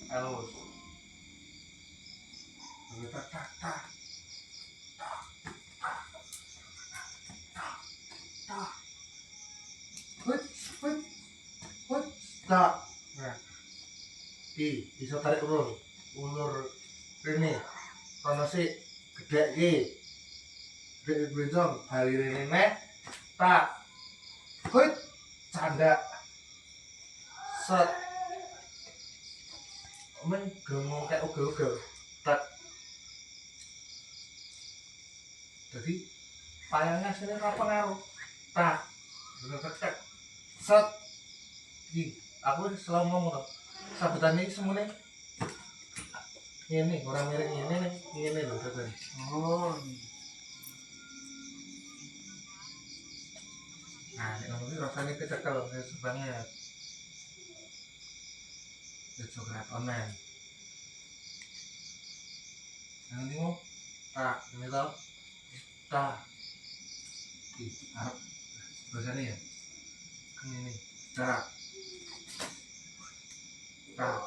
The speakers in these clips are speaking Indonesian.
halus. Tak tak tak tak. Hut hut hut tak. Nah, bisa tarik ulur ini. Kono sik gedhek iki. Gedhek bencong bali rene nek tak. Hut candak. Set. Men gemo kayak ugel-ugel. Tak. Jadi payangnya sini apa ngaruh? Tak. Bener-bener set. Aku selalu ngomong tuh. Sabetan ini semuanya ini orang miring ini loh sabetan. Oh. Nah, ini rasanya kecekel banget. Itu keratonan. Yang ini mau tak ini tau tak. Arab bahasanya ya. Kan ini tak. Tak.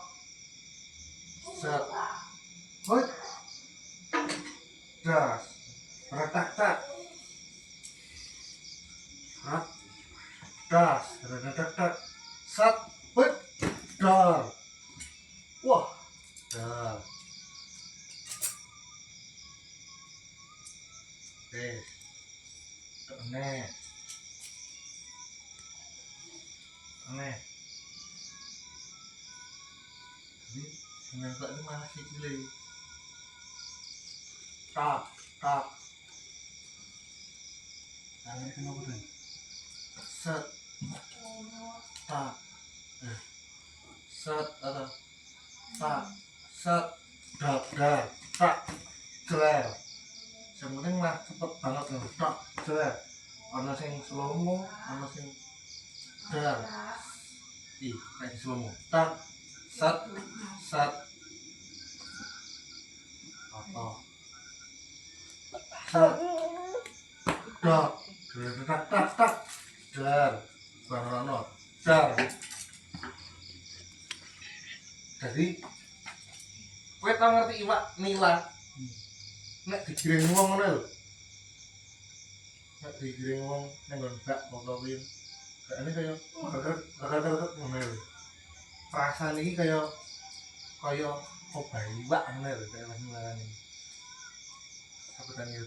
Set. Hoi. Das. Retak tak. Rat. Das. Retak tak. Set. Hoi. Dar. Wah. Dar. Des. Aneh. Aneh. Jadi menembak ini masih cilik. Tak, tak. Nah, ini kenapa tuh? Set. Tak. Set atau tak. Set. Dar, dar. Tak. Jeler. Yang penting mah cepet banget nih. Tak. Jeler. Ana sing slow mo, ana sing dar. Kayak slow mo. Tak. Set. Set. Apa? Set. Tak. Tak tak tak. Dar. Barono. Dar. Jadi kowe tau ngerti iwak nila? Nek digiring wong ngono lho. Nek digiring wong ning nggon bak apa kuwi. Kayane kaya bakar ngono lho. Rasane iki kaya obat iwak ngono lho kaya nilane. Sabetan yo.